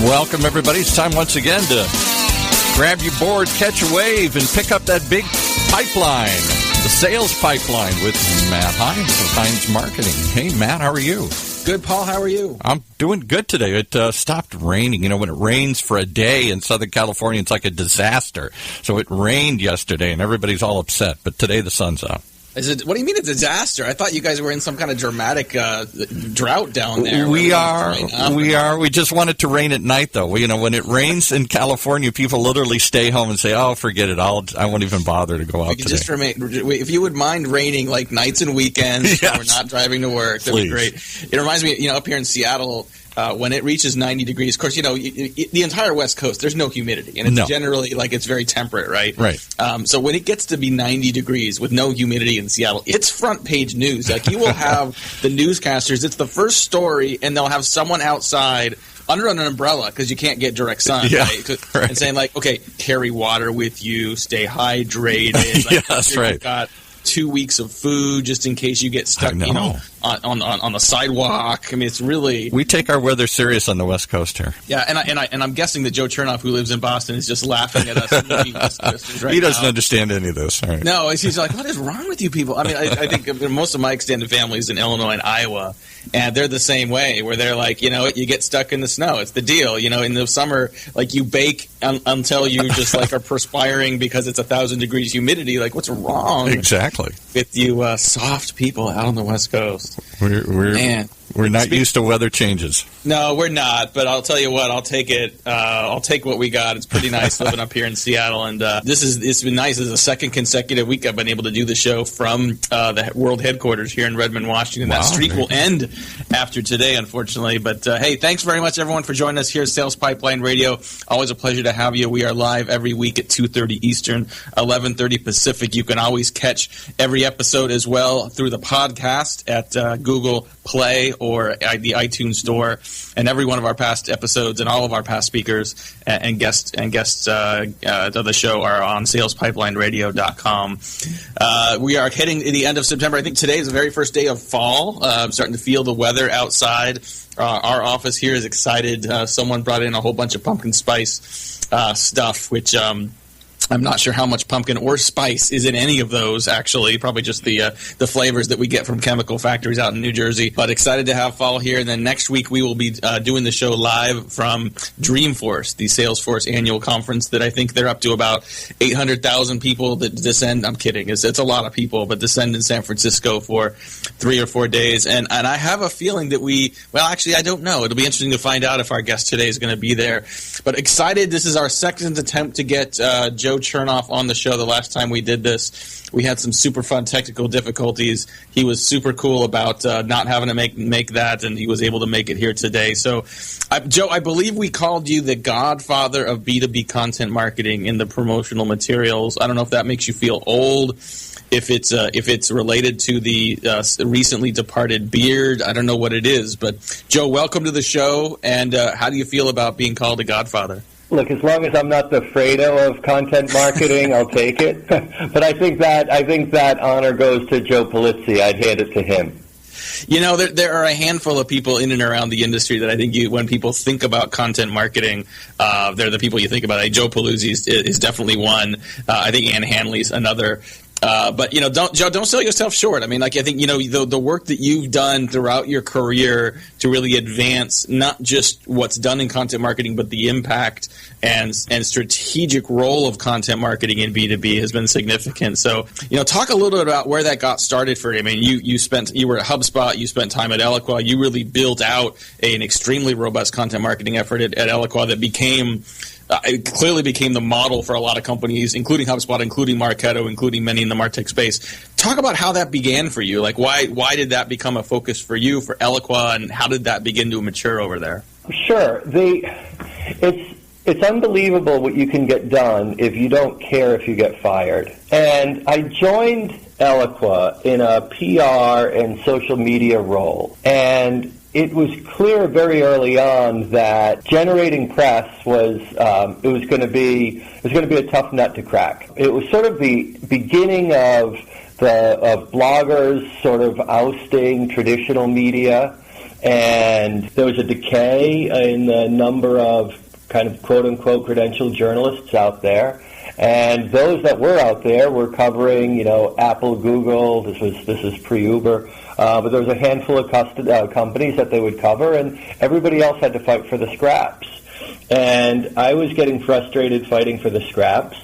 Welcome, everybody. It's time once again to grab your board, catch a wave, and pick up that big pipeline, the sales pipeline with Matt Hines of Hines Marketing. Hey, Matt, how are you? Good, Paul. How are you? I'm doing good today. It stopped raining. You know, when it rains for a day in Southern California, it's like a disaster. So it rained yesterday, and everybody's all upset. But today the sun's out. What do you mean a disaster? I thought you guys were in some kind of dramatic drought down there. We are. We just want it to rain at night, though. You know, when it rains in California, people literally stay home and say, "Oh, forget it. I won't even bother to go out today." Just if you would mind raining like nights and weekends, yes. We're not driving to work. That'd be great. It reminds me, up here in Seattle. When it reaches 90 degrees, of course, the entire West Coast, there's no humidity. And it's generally, it's very temperate, right? Right. So when it gets to be 90 degrees with no humidity in Seattle, it's front page news. Like, you will have the newscasters, it's the first story, and they'll have someone outside under an umbrella because you can't get direct sun, right? And saying, okay, carry water with you, stay hydrated. Yes, right. Got 2 weeks of food just in case you get stuck, on the sidewalk. I mean, it's really... We take our weather serious on the West Coast here. Yeah, and I'm guessing that Joe Chernov, who lives in Boston, is just laughing at us. He doesn't understand any of this. Right. No, he's like, what is wrong with you people? I mean, I think most of my extended family is in Illinois and Iowa, and they're the same way, where they're like, you get stuck in the snow. It's the deal. In the summer, you bake until you just are perspiring because it's 1,000 degrees humidity. Like, what's wrong? Exactly. With you soft people out on the West Coast. We're not used to weather changes. No, we're not. But I'll tell you what, I'll take it. I'll take what we got. It's pretty nice living up here in Seattle, and it's been nice. It's the second consecutive week I've been able to do the show from the world headquarters here in Redmond, Washington. Wow, that streak will end after today, unfortunately. But hey, thanks very much, everyone, for joining us here at Sales Pipeline Radio. Always a pleasure to have you. We are live every week at 2:30 Eastern, 11:30 Pacific. You can always catch every episode as well through the podcast at Google Play or the iTunes Store, and every one of our past episodes and all of our past speakers and guests of the show are on salespipelineradio.com. We are hitting the end of September. I think today is the very first day of fall. I'm starting to feel the weather outside. Our office here is excited. Someone brought in a whole bunch of pumpkin spice stuff, which... I'm not sure how much pumpkin or spice is in any of those, actually. Probably just the flavors that we get from chemical factories out in New Jersey. But excited to have fall here. And then next week we will be doing the show live from Dreamforce, the Salesforce annual conference that I think they're up to about 800,000 people that descend. I'm kidding. It's a lot of people, but descend in San Francisco for 3 or 4 days. And I have a feeling that actually, I don't know. It'll be interesting to find out if our guest today is going to be there. But excited. This is our second attempt to get Joe Chernov on the show. The last time we did this, we had some super fun technical difficulties. He was super cool about not having to make that, and he was able to make it here today. So, Joe, I believe we called you the godfather of B2B content marketing in the promotional materials. I don't know if that makes you feel old, if it's related to the recently departed beard. I don't know what it is, but Joe, welcome to the show. And how do you feel about being called a godfather? Look, as long as I'm not the Fredo of content marketing, I'll take it. But I think that honor goes to Joe Polizzi. I'd hand it to him. There are a handful of people in and around the industry that I think when people think about content marketing, they're the people you think about. Joe Polizzi is definitely one. I think Ann Hanley's another. But don't sell yourself short. I mean, I think the work that you've done throughout your career to really advance not just what's done in content marketing, but the impact and strategic role of content marketing in B2B has been significant. So, talk a little bit about where that got started for you. I mean, you were at HubSpot, you spent time at Eloqua, you really built out an extremely robust content marketing effort at Eloqua that it clearly became the model for a lot of companies, including HubSpot, including Marketo, including many in the MarTech space. Talk about how that began for you. Why did that become a focus for you, for Eloqua, and how did that begin to mature over there? Sure. It's unbelievable what you can get done if you don't care if you get fired. And I joined Eloqua in a PR and social media role. And it was clear very early on that generating press was going to be a tough nut to crack. It was sort of the beginning of bloggers sort of ousting traditional media. and there was a decay in the number of kind of quote-unquote credentialed journalists out there. And those that were out there were covering, Apple, Google. This is pre-Uber, but there was a handful of companies that they would cover, and everybody else had to fight for the scraps. And I was getting frustrated fighting for the scraps.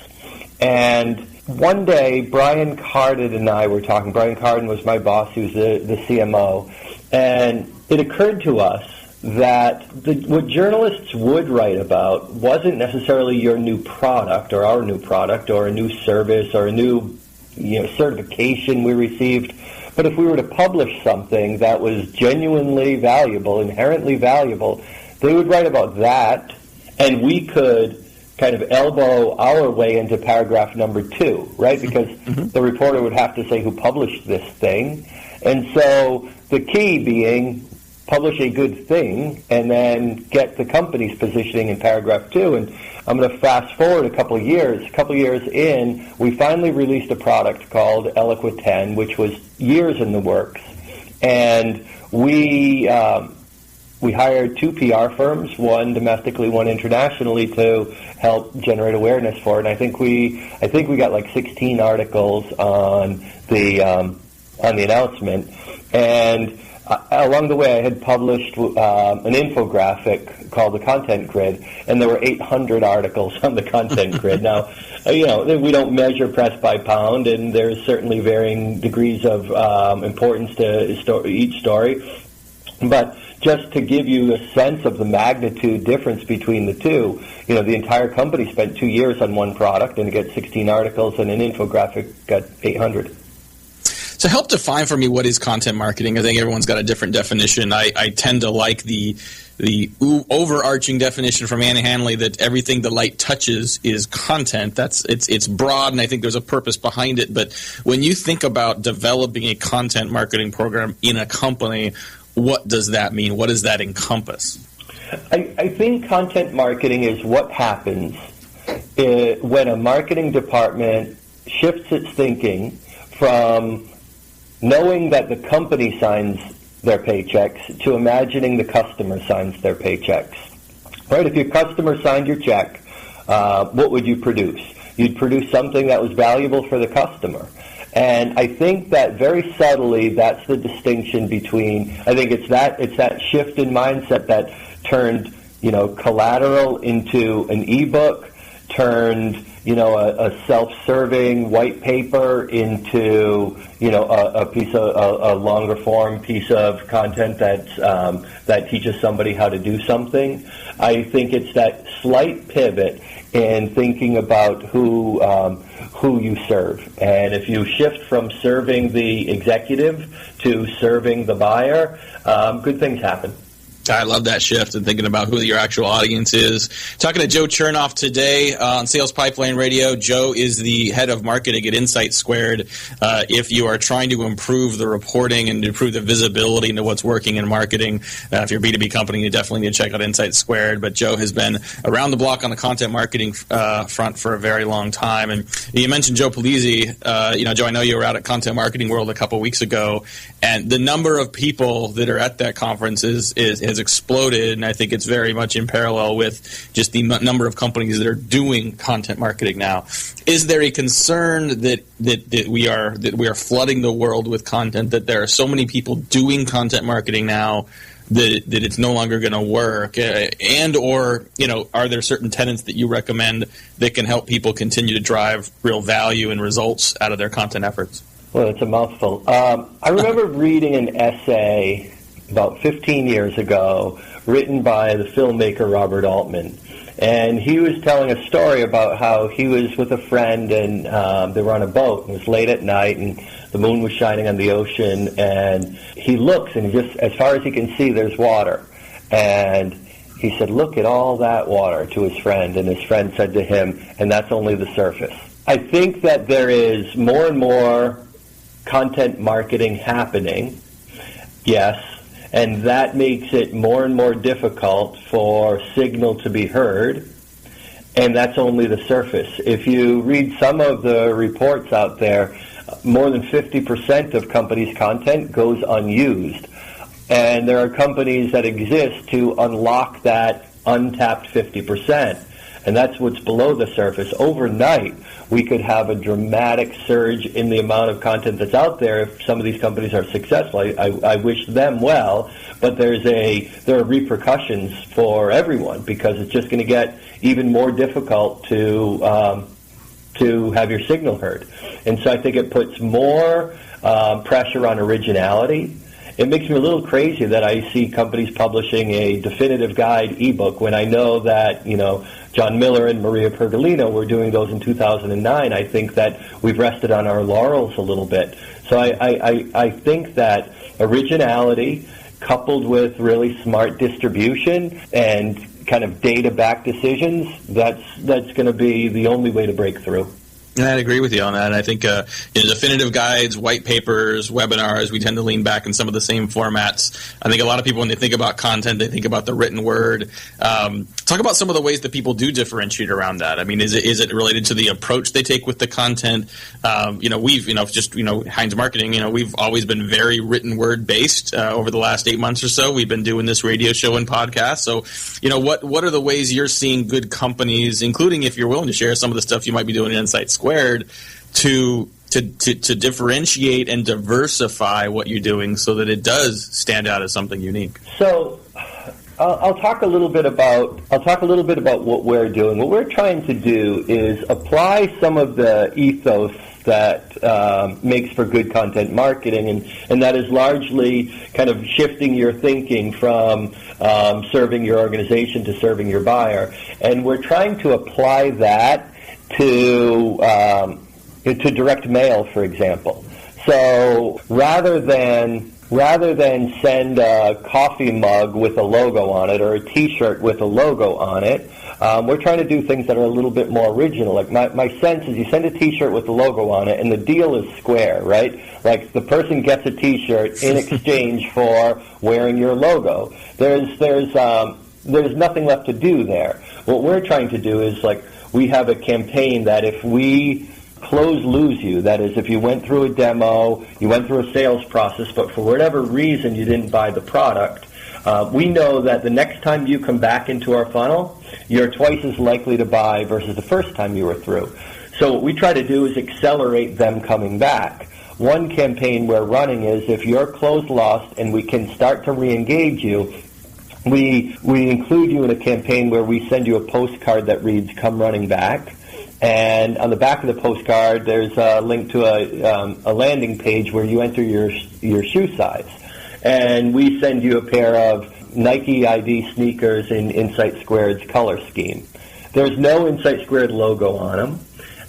And one day, Brian Cardin and I were talking. Brian Cardin was my boss. He was the CMO, and it occurred to us that what journalists would write about wasn't necessarily your new product or our new product or a new service or a new certification we received, but if we were to publish something that was genuinely valuable, inherently valuable, they would write about that, and we could kind of elbow our way into paragraph number 2, right? Because the reporter would have to say who published this thing. And so the key being publish a good thing and then get the company's positioning in paragraph 2. And I'm going to fast forward a couple of years. A couple of years in, we finally released a product called Eloqua 10, which was years in the works. And we hired 2 PR firms, one domestically, one internationally, to help generate awareness for it. And I think we got like 16 articles on the announcement. And along the way, I had published an infographic called the Content Grid, and there were 800 articles on the Content Grid. Now, we don't measure press by pound, and there's certainly varying degrees of importance to each story. But just to give you a sense of the magnitude difference between the two, the entire company spent 2 years on one product, and it got 16 articles, and an infographic got 800. So help define for me what is content marketing. I think everyone's got a different definition. I tend to like the overarching definition from Annie Hanley that everything the light touches is content. It's broad, and I think there's a purpose behind it. But when you think about developing a content marketing program in a company, what does that mean? What does that encompass? I think content marketing is what happens when a marketing department shifts its thinking from knowing that the company signs their paychecks to imagining the customer signs their paychecks. Right? If your customer signed your check, what would you produce? You'd produce something that was valuable for the customer. And I think that very subtly, that's the distinction between, I think it's that shift in mindset that turned, collateral into an ebook, turned, a self-serving white paper into, a piece of a longer form piece of content that teaches somebody how to do something. I think it's that slight pivot in thinking about who you serve. And if you shift from serving the executive to serving the buyer, good things happen. I love that shift and thinking about who your actual audience is. Talking to Joe Chernov today on Sales Pipeline Radio. Joe is the head of marketing at Insight Squared. If you are trying to improve the reporting and improve the visibility into what's working in marketing, if you're a B2B company, you definitely need to check out Insight Squared. But Joe has been around the block on the content marketing front for a very long time. And you mentioned Joe Polizzi. Joe, I know you were out at Content Marketing World a couple weeks ago, and the number of people that are at that conference has exploded, and I think it's very much in parallel with just the number of companies that are doing content marketing now. Is there a concern that we are flooding the world with content, that there are so many people doing content marketing now that it's no longer going to work, and or are there certain tenets that you recommend that can help people continue to drive real value and results out of their content efforts? Well, it's a mouthful. I remember reading an essay about 15 years ago, written by the filmmaker Robert Altman. And he was telling a story about how he was with a friend, and they were on a boat. It was late at night, and the moon was shining on the ocean, and he looks, and just as far as he can see, there's water. And he said, "Look at all that water," to his friend, and his friend said to him, "And that's only the surface." I think that there is more and more content marketing happening, yes, and that makes it more and more difficult for signal to be heard, and that's only the surface. If you read some of the reports out there, more than 50% of companies' content goes unused. And there are companies that exist to unlock that untapped 50%. And that's what's below the surface. Overnight, we could have a dramatic surge in the amount of content that's out there if some of these companies are successful. I wish them well, but there are repercussions for everyone because it's just going to get even more difficult to have your signal heard. And so I think it puts more pressure on originality. It makes me a little crazy that I see companies publishing a definitive guide ebook when I know that, John Miller and Maria Pergolino were doing those in 2009. I think that we've rested on our laurels a little bit. So I think that originality coupled with really smart distribution and kind of data-backed decisions, that's going to be the only way to break through. I'd agree with you on that. I think definitive guides, white papers, webinars, we tend to lean back in some of the same formats. I think a lot of people, when they think about content, they think about the written word. Talk about some of the ways that people do differentiate around that. I mean, is it related to the approach they take with the content? Heinz Marketing, we've always been very written word based over the last 8 months or so. We've been doing this radio show and podcast. So, what are the ways you're seeing good companies, including if you're willing to share some of the stuff you might be doing in Insight Squared, to differentiate and diversify what you're doing so that it does stand out as something unique? So I'll talk a little bit about what we're doing. What we're trying to do is apply some of the ethos that makes for good content marketing, and that is largely kind of shifting your thinking from serving your organization to serving your buyer. And we're trying to apply that to direct mail, for example. So rather than send a coffee mug with a logo on it or a T-shirt with a logo on it, we're trying to do things that are a little bit more original. Like my sense is you send a T-shirt with a logo on it, and the deal is square, right? Like the person gets a T-shirt in exchange for wearing your logo. There's nothing left to do there. What we're trying to do is we have a campaign that if we lose you, that is, if you went through a demo, you went through a sales process, but for whatever reason you didn't buy the product, we know that the next time you come back into our funnel, you're twice as likely to buy versus the first time you were through. So what we try to do is accelerate them coming back. One campaign we're running is if you're closed lost and we can start to re-engage you, we include you in a campaign where we send you a postcard that reads, "Come running back." And on the back of the postcard, there's a link to a landing page where you enter your shoe size. And we send you a pair of Nike ID sneakers in Insight Squared's color scheme. There's no Insight Squared logo on them.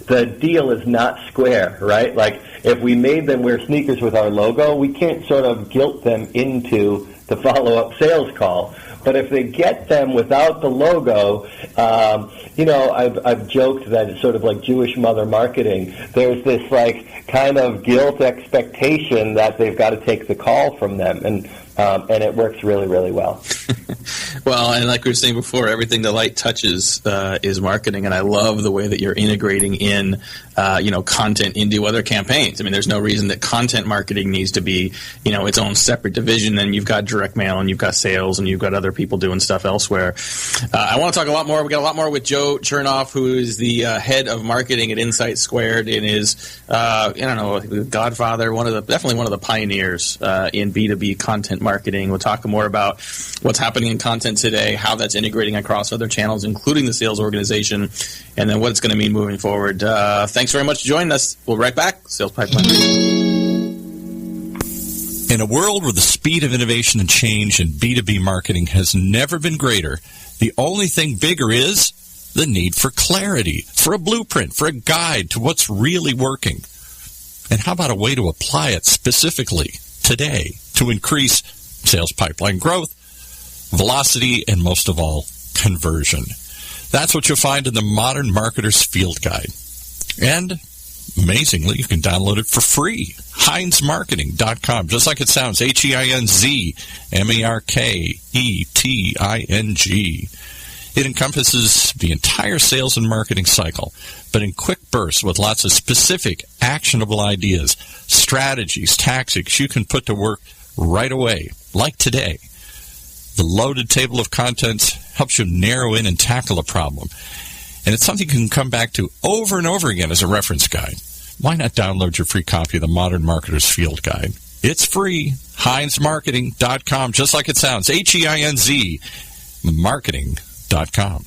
The deal is not square, right? Like, if we made them wear sneakers with our logo, we can't sort of guilt them into the follow-up sales call. But if they get them without the logo, I've joked that it's sort of like Jewish mother marketing. There's this kind of guilt expectation that they've got to take the call from them, and it works really, really well. Well, and like we were saying before, everything the light touches is marketing, and I love the way that you're integrating in content into other campaigns. I mean, there's no reason that content marketing needs to be its own separate division. And you've got direct mail, and you've got sales, and you've got other people doing stuff elsewhere. I want to talk a lot more. We got a lot more with Joe Chernov, who is the head of marketing at Insight Squared, and is godfather, definitely one of the pioneers in B2B content marketing. We'll talk more about what's happening in content today, how that's integrating across other channels, including the sales organization, and then what it's going to mean moving forward. Thanks very much for joining us. We'll be right back. Sales Pipeline. In a world where the speed of innovation and change in B2B marketing has never been greater, the only thing bigger is the need for clarity, for a blueprint, for a guide to what's really working. And how about a way to apply it specifically today to increase sales pipeline growth, velocity, and most of all, conversion? That's what you'll find in the Modern Marketer's Field Guide. And amazingly, you can download it for free. HeinzMarketing.com, just like it sounds, HeinzMarketing. It encompasses the entire sales and marketing cycle, but in quick bursts with lots of specific, actionable ideas, strategies, tactics you can put to work right away like today. The loaded table of contents helps you narrow in and tackle a problem. And it's something you can come back to over and over again as a reference guide. Why not download your free copy of the Modern Marketer's Field Guide? It's free. HeinzMarketing.com, just like it sounds. HEINZ, marketing.com.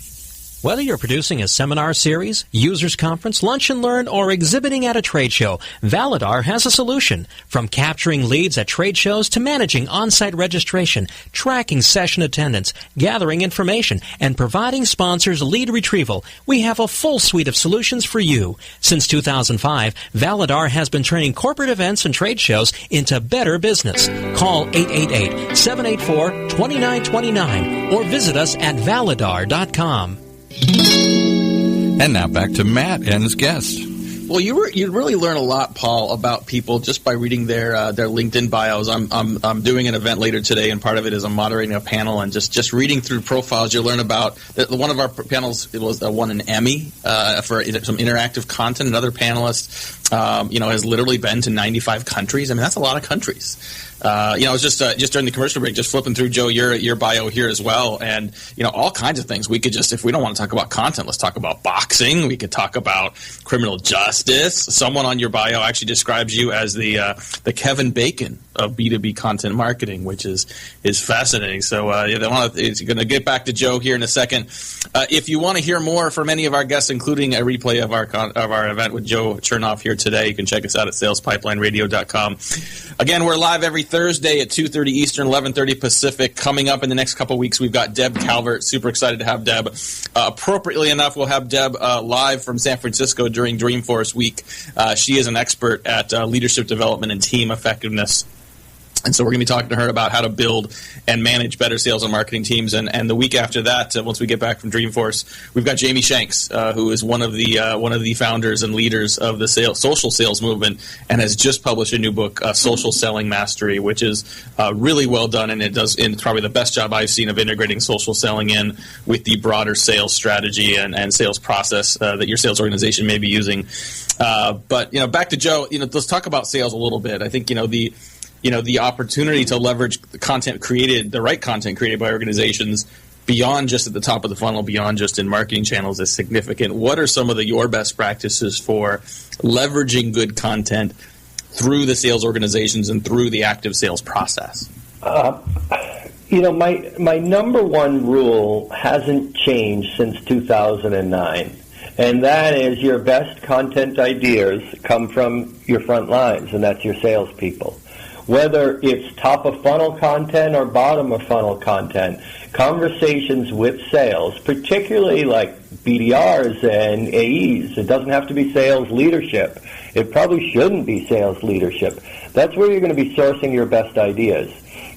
Whether you're producing a seminar series, users conference, lunch and learn, or exhibiting at a trade show, Validar has a solution. From capturing leads at trade shows to managing on-site registration, tracking session attendance, gathering information, and providing sponsors lead retrieval, we have a full suite of solutions for you. Since 2005, Validar has been turning corporate events and trade shows into better business. Call 888-784-2929 or visit us at validar.com. And now back to Matt and his guest. Well, you really learn a lot, Paul, about people just by reading their LinkedIn bios. I'm doing an event later today, and part of it is I'm moderating a panel, and just reading through profiles, you learn about one of our panels. It was won an Emmy for some interactive content. Another panelist, has literally been to 95 countries. I mean, that's a lot of countries. It was just during the commercial break, just flipping through, Joe, your bio here as well, and all kinds of things. We could if we don't want to talk about content, let's talk about boxing. We could talk about criminal justice. Someone on your bio actually describes you as the Kevin Bacon of B2B content marketing, which is fascinating. So it's going to get back to Joe here in a second. If you want to hear more from any of our guests, including a replay of our event with Joe Chernov here today, you can check us out at salespipelинeradio.com. Again, we're live every Thursday at 2:30 Eastern, 11:30 Pacific. Coming up in the next couple of weeks, we've got Deb Calvert. Super excited to have Deb. Appropriately enough, we'll have Deb live from San Francisco during Dreamforce Week. She is an expert at leadership development and team effectiveness. And so we're going to be talking to her about how to build and manage better sales and marketing teams. And the week after that, once we get back from Dreamforce, we've got Jamie Shanks, who is one of the founders and leaders of the social sales movement, and has just published a new book, Social Selling Mastery, which is really well done, and it's probably the best job I've seen of integrating social selling in with the broader sales strategy and sales process that your sales organization may be using. But back to Joe. Let's talk about sales a little bit. I think the opportunity to leverage the right content created by organizations beyond just at the top of the funnel, beyond just in marketing channels, is significant. What are some of your best practices for leveraging good content through the sales organizations and through the active sales process? My number one rule hasn't changed since 2009. And that is your best content ideas come from your front lines, and that's your salespeople. Whether it's top-of-funnel content or bottom-of-funnel content, conversations with sales, particularly like BDRs and AEs. It doesn't have to be sales leadership. It probably shouldn't be sales leadership. That's where you're going to be sourcing your best ideas.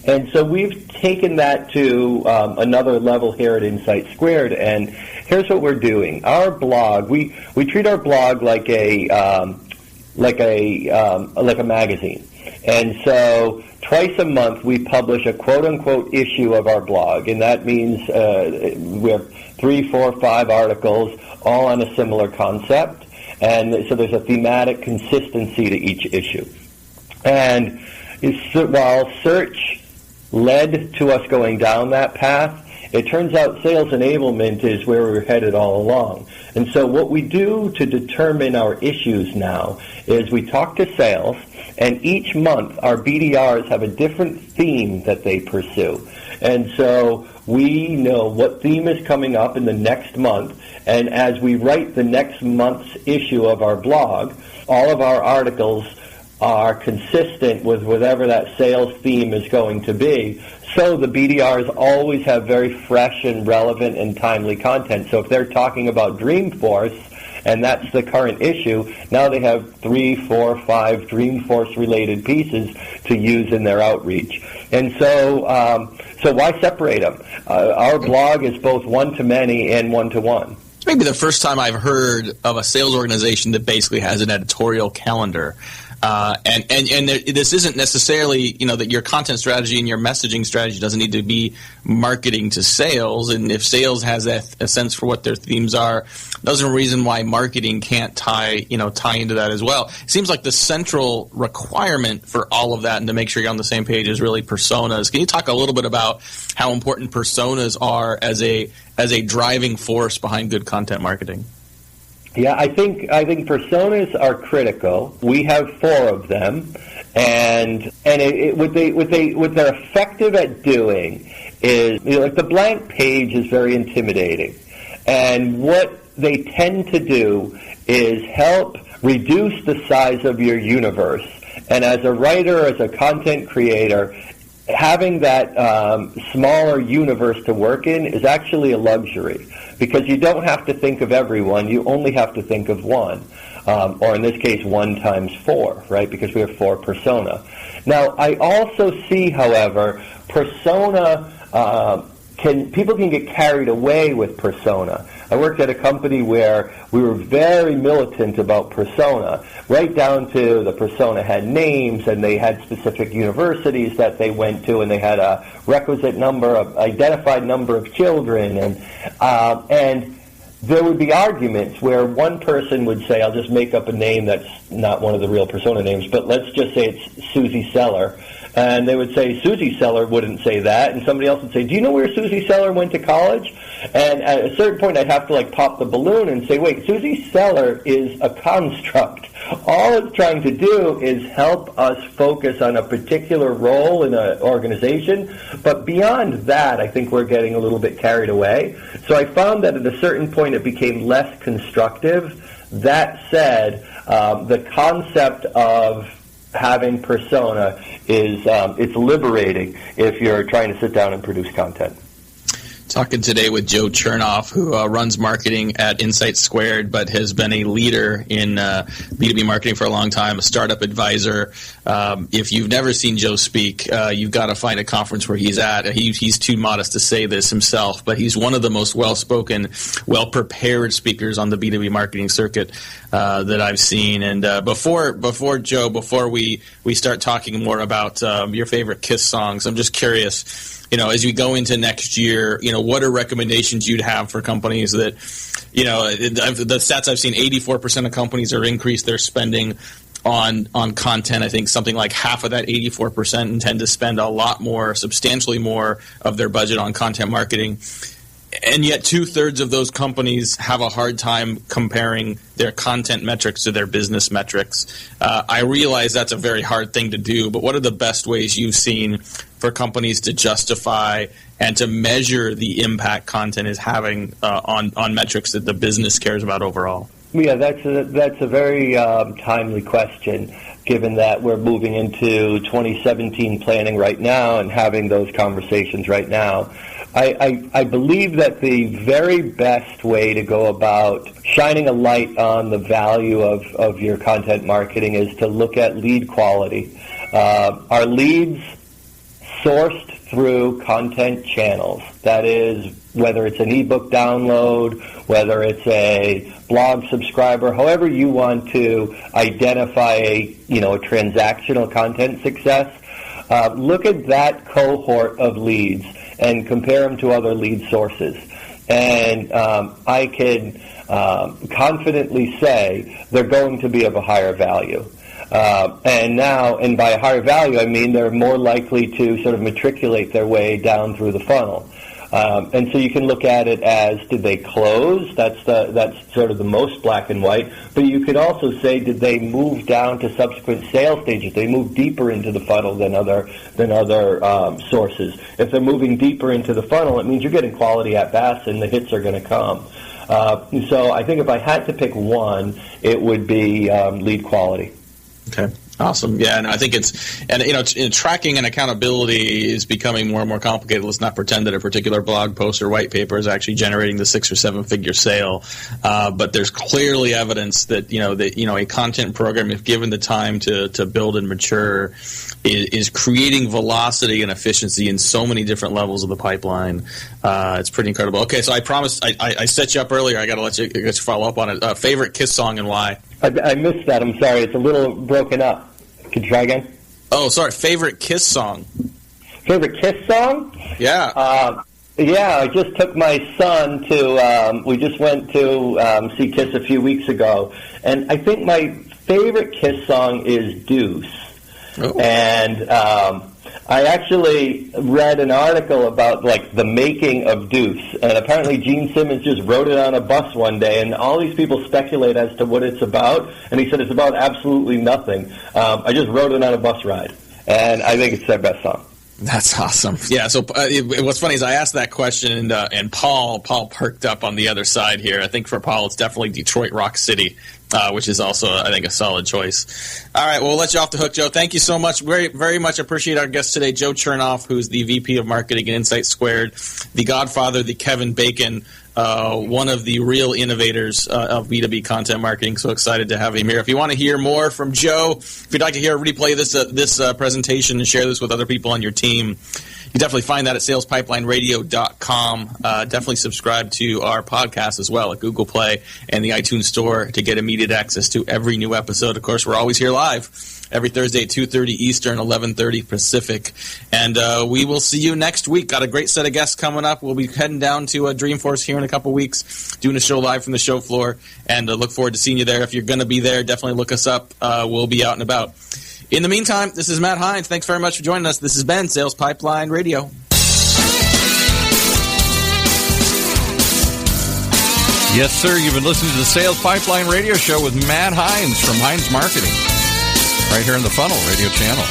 And so we've taken that to another level here at Insight Squared, and here's what we're doing. Our blog, we treat our blog like a magazine. And so twice a month we publish a quote-unquote issue of our blog, and that means we have 3, 4, 5 articles all on a similar concept, and so there's a thematic consistency to each issue. And while search led to us going down that path, it turns out sales enablement is where we're headed all along. And so what we do to determine our issues now is we talk to sales, and each month our BDRs have a different theme that they pursue. And so we know what theme is coming up in the next month, and as we write the next month's issue of our blog, all of our articles are consistent with whatever that sales theme is going to be. So the BDRs always have very fresh and relevant and timely content. So if they're talking about Dreamforce, and that's the current issue, now they have 3, 4, 5 Dreamforce-related pieces to use in their outreach. And so why separate them? Our blog is both one-to-many and one-to-one. Maybe the first time I've heard of a sales organization that basically has an editorial calendar. This isn't necessarily, that your content strategy and your messaging strategy doesn't need to be marketing to sales. And if sales has a sense for what their themes are, there's no reason why marketing can't tie into that as well. It seems like the central requirement for all of that and to make sure you're on the same page is really personas. Can you talk a little bit about how important personas are as a driving force behind good content marketing? Yeah, I think personas are critical. We have 4 of them, and what they're effective at doing is, like the blank page is very intimidating, and what they tend to do is help reduce the size of your universe. And as a writer, as a content creator, having that smaller universe to work in is actually a luxury, because you don't have to think of everyone, you only have to think of one, or in this case 1 times 4, right, because we have 4 persona. Now, I also see, however, persona, people can get carried away with persona. I worked at a company where we were very militant about persona, right down to the persona had names, and they had specific universities that they went to, and they had a requisite identified number of children, and there would be arguments where one person would say, I'll just make up a name that's not one of the real persona names, but let's just say it's Susie Seller. And they would say, Susie Seller wouldn't say that. And somebody else would say, do you know where Susie Seller went to college? And at a certain point, I'd have to pop the balloon and say, wait, Susie Seller is a construct. All it's trying to do is help us focus on a particular role in an organization. But beyond that, I think we're getting a little bit carried away. So I found that at a certain point, it became less constructive. That said, the concept of having persona is it's liberating if you're trying to sit down and produce content. Talking today with Joe Chernov, who runs marketing at Insight Squared, but has been a leader in B2B marketing for a long time, a startup advisor. If you've never seen Joe speak, you've got to find a conference where he's at. He's too modest to say this himself, but he's one of the most well-spoken, well-prepared speakers on the B2B marketing circuit that I've seen. And before Joe, before we start talking more about your favorite Kiss songs, I'm just curious, as we go into next year, what are recommendations you'd have for companies that, the stats I've seen, 84% of companies are increased their spending on content. I think something like half of that 84% intend to spend a lot more, substantially more of their budget on content marketing. And yet 2/3 of those companies have a hard time comparing their content metrics to their business metrics. I realize that's a very hard thing to do, but what are the best ways you've seen for companies to justify and to measure the impact content is having on metrics that the business cares about overall? Yeah, that's a very timely question, given that we're moving into 2017 planning right now and having those conversations right now. I believe that the very best way to go about shining a light on the value of your content marketing is to look at lead quality. Are leads sourced through content channels? That is, whether it's an ebook download, whether it's a blog subscriber, however you want to identify a transactional content success, look at that cohort of leads and compare them to other lead sources. And I can confidently say they're going to be of a higher value. And by a higher value, I mean they're more likely to sort of matriculate their way down through the funnel. And so you can look at it as, did they close? That's sort of the most black and white. But you could also say, did they move down to subsequent sales stages? They move deeper into the funnel than other sources. If they're moving deeper into the funnel, it means you're getting quality at bats, and the hits are going to come. So I think if I had to pick one, it would be lead quality. Okay. Awesome. Yeah, and I think tracking and accountability is becoming more and more complicated. Let's not pretend that a particular blog post or white paper is actually generating the 6 or 7 figure sale. But there's clearly evidence that a content program, if given the time to build and mature, is creating velocity and efficiency in so many different levels of the pipeline. It's pretty incredible. Okay, so I promised I set you up earlier. I got to let you follow up on it. Favorite Kiss song and why? I missed that. I'm sorry. It's a little broken up. Could you try again? Oh, sorry. Favorite Kiss song? Favorite Kiss song? Yeah. Yeah, I just took my son to, we just went to see Kiss a few weeks ago, and I think my favorite Kiss song is Deuce. Oh. And I actually read an article about, like, the making of Deuce, and apparently Gene Simmons just wrote it on a bus one day, and all these people speculate as to what it's about, and he said it's about absolutely nothing. I just wrote it on a bus ride, and I think it's their best song. That's awesome. Yeah. So what's funny is I asked that question, and Paul perked up on the other side here. I think for Paul, it's definitely Detroit Rock City, which is also, I think, a solid choice. All right. Well, we'll let you off the hook, Joe. Thank you so much. Very, very much appreciate our guest today, Joe Chernov, who's the VP of Marketing at Insight Squared, the godfather, the Kevin Bacon, one of the real innovators of B2B content marketing. So excited to have him here. If you want to hear more from Joe, if you'd like to hear replay this presentation and share this with other people on your team, you definitely find that at salespipelинeradio.com. Definitely subscribe to our podcast as well at Google Play and the iTunes Store to get immediate access to every new episode. Of course, we're always here live every Thursday at 2:30 Eastern, 11:30 Pacific. And we will see you next week. Got a great set of guests coming up. We'll be heading down to Dreamforce here in a couple weeks, doing a show live from the show floor, and look forward to seeing you there. If you're going to be there, definitely look us up. We'll be out and about. In the meantime, this is Matt Hines. Thanks very much for joining us. This has been Sales Pipeline Radio. Yes, sir. You've been listening to the Sales Pipeline Radio Show with Matt Hines from Hines Marketing, right here in the Funnel Radio channel.